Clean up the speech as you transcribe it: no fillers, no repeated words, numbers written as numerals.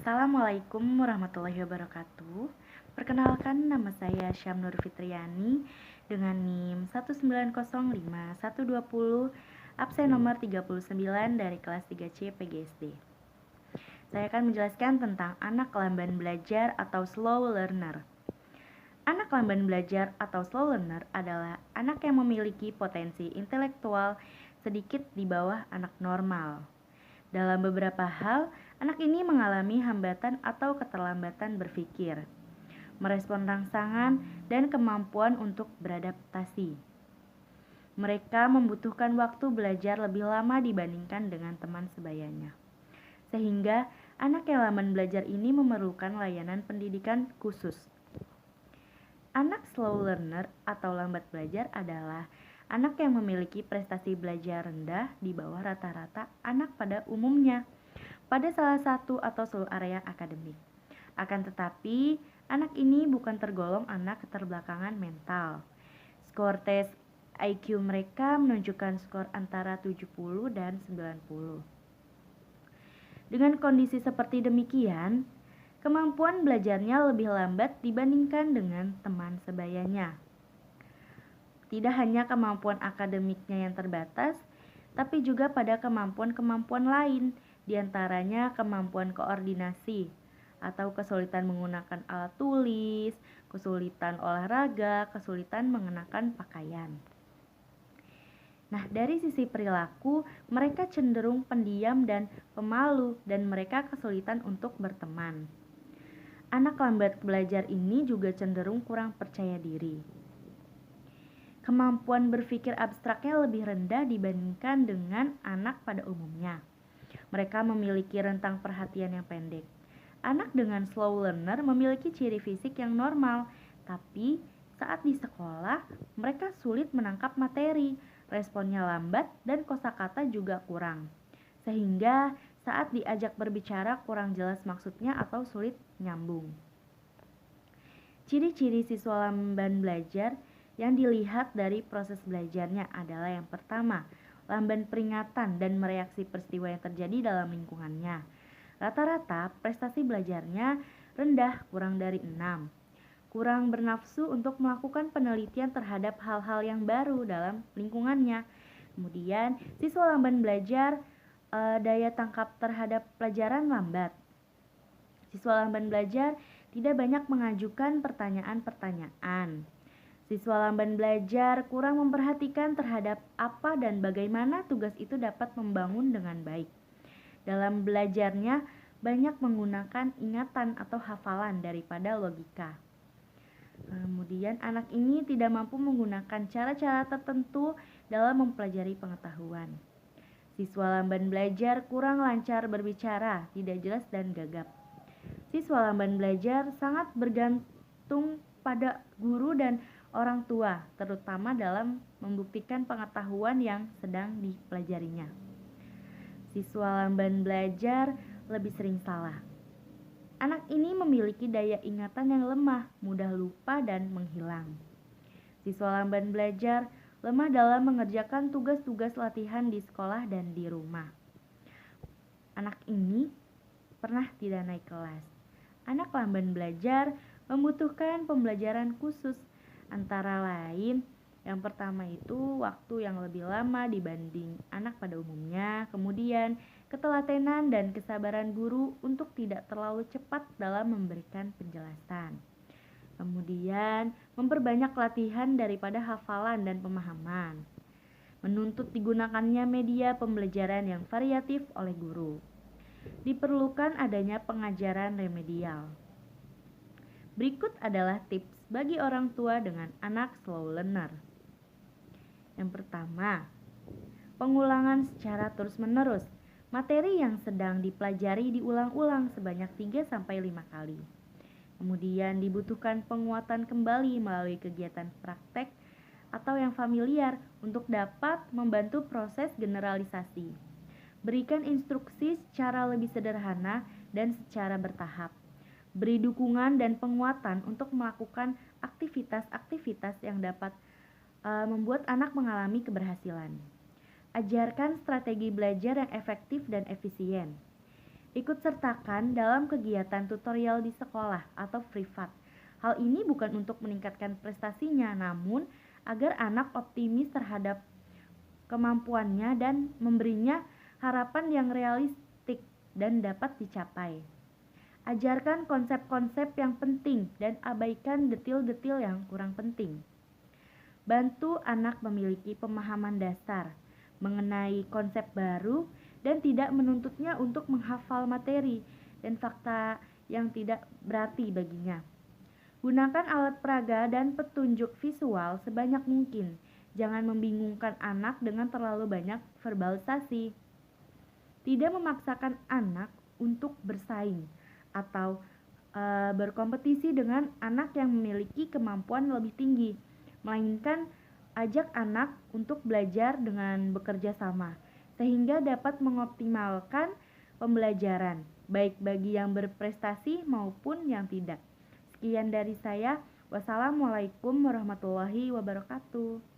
Assalamualaikum warahmatullahi wabarakatuh. Perkenalkan, nama saya Syamnur Fitriani dengan NIM 1905120, absen nomor 39 dari kelas 3C PGSD. Saya akan menjelaskan tentang anak lamban belajar atau slow learner. Anak lamban belajar atau slow learner adalah anak yang memiliki potensi intelektual sedikit di bawah anak normal. Dalam beberapa hal, anak ini mengalami hambatan atau keterlambatan berpikir, merespon rangsangan, dan kemampuan untuk beradaptasi. Mereka membutuhkan waktu belajar lebih lama dibandingkan dengan teman sebayanya. Sehingga anak yang lamban belajar ini memerlukan layanan pendidikan khusus. Anak slow learner atau lambat belajar adalah anak yang memiliki prestasi belajar rendah di bawah rata-rata anak pada umumnya pada salah satu atau seluruh area akademik. Akan tetapi, anak ini bukan tergolong anak keterbelakangan mental. Skor tes IQ mereka menunjukkan skor antara 70 dan 90. Dengan kondisi seperti demikian, kemampuan belajarnya lebih lambat dibandingkan dengan teman sebayanya. Tidak hanya kemampuan akademiknya yang terbatas, tapi juga pada kemampuan-kemampuan lain, diantaranya kemampuan koordinasi atau kesulitan menggunakan alat tulis, kesulitan olahraga, kesulitan mengenakan pakaian. Nah, dari sisi perilaku, mereka cenderung pendiam dan pemalu dan mereka kesulitan untuk berteman. Anak lambat belajar ini juga cenderung kurang percaya diri. Kemampuan berpikir abstraknya lebih rendah dibandingkan dengan anak pada umumnya. Mereka memiliki rentang perhatian yang pendek. Anak dengan slow learner memiliki ciri fisik yang normal, tapi saat di sekolah mereka sulit menangkap materi, responnya lambat dan kosakata juga kurang. Sehingga saat diajak berbicara kurang jelas maksudnya atau sulit nyambung. Ciri-ciri siswa lamban belajar yang dilihat dari proses belajarnya adalah yang pertama, lamban peringatan dan mereaksi peristiwa yang terjadi dalam lingkungannya. Rata-rata prestasi belajarnya rendah, kurang dari 6. Kurang bernafsu untuk melakukan penelitian terhadap hal-hal yang baru dalam lingkungannya. Kemudian, siswa lamban belajar daya tangkap terhadap pelajaran lambat. Siswa lamban belajar tidak banyak mengajukan pertanyaan-pertanyaan. Siswa lamban belajar kurang memperhatikan terhadap apa dan bagaimana tugas itu dapat membangun dengan baik. Dalam belajarnya, banyak menggunakan ingatan atau hafalan daripada logika. Kemudian, anak ini tidak mampu menggunakan cara-cara tertentu dalam mempelajari pengetahuan. Siswa lamban belajar kurang lancar berbicara, tidak jelas dan gagap. Siswa lamban belajar sangat bergantung pada guru dan orang tua, terutama dalam membuktikan pengetahuan yang sedang dipelajarinya. Siswa lamban belajar lebih sering salah. Anak ini memiliki daya ingatan yang lemah, mudah lupa dan menghilang. Siswa lamban belajar lemah dalam mengerjakan tugas-tugas latihan di sekolah dan di rumah. Anak ini pernah tidak naik kelas. Anak lamban belajar membutuhkan pembelajaran khusus. Antara lain, yang pertama itu waktu yang lebih lama dibanding anak pada umumnya, kemudian ketelatenan dan kesabaran guru untuk tidak terlalu cepat dalam memberikan penjelasan. Kemudian, memperbanyak latihan daripada hafalan dan pemahaman. Menuntut digunakannya media pembelajaran yang variatif oleh guru. Diperlukan adanya pengajaran remedial. Berikut adalah tips bagi orang tua dengan anak slow learner. Yang pertama, pengulangan secara terus-menerus. Materi yang sedang dipelajari diulang-ulang sebanyak 3-5 kali. Kemudian dibutuhkan penguatan kembali melalui kegiatan praktek atau yang familiar untuk dapat membantu proses generalisasi. Berikan instruksi secara lebih sederhana dan secara bertahap. Beri dukungan dan penguatan untuk melakukan aktivitas-aktivitas yang dapat membuat anak mengalami keberhasilan. Ajarkan strategi belajar yang efektif dan efisien. Ikut sertakan dalam kegiatan tutorial di sekolah atau privat. Hal ini bukan untuk meningkatkan prestasinya, namun agar anak optimis terhadap kemampuannya dan memberinya harapan yang realistik dan dapat dicapai. Ajarkan konsep-konsep yang penting dan abaikan detil-detil yang kurang penting. Bantu anak memiliki pemahaman dasar mengenai konsep baru dan tidak menuntutnya untuk menghafal materi dan fakta yang tidak berarti baginya. Gunakan alat peraga dan petunjuk visual sebanyak mungkin. Jangan membingungkan anak dengan terlalu banyak verbalisasi. Tidak memaksakan anak untuk bersaing atau berkompetisi dengan anak yang memiliki kemampuan lebih tinggi, melainkan ajak anak untuk belajar dengan bekerja sama, sehingga dapat mengoptimalkan pembelajaran, baik bagi yang berprestasi maupun yang tidak. Sekian dari saya. Wassalamualaikum warahmatullahi wabarakatuh.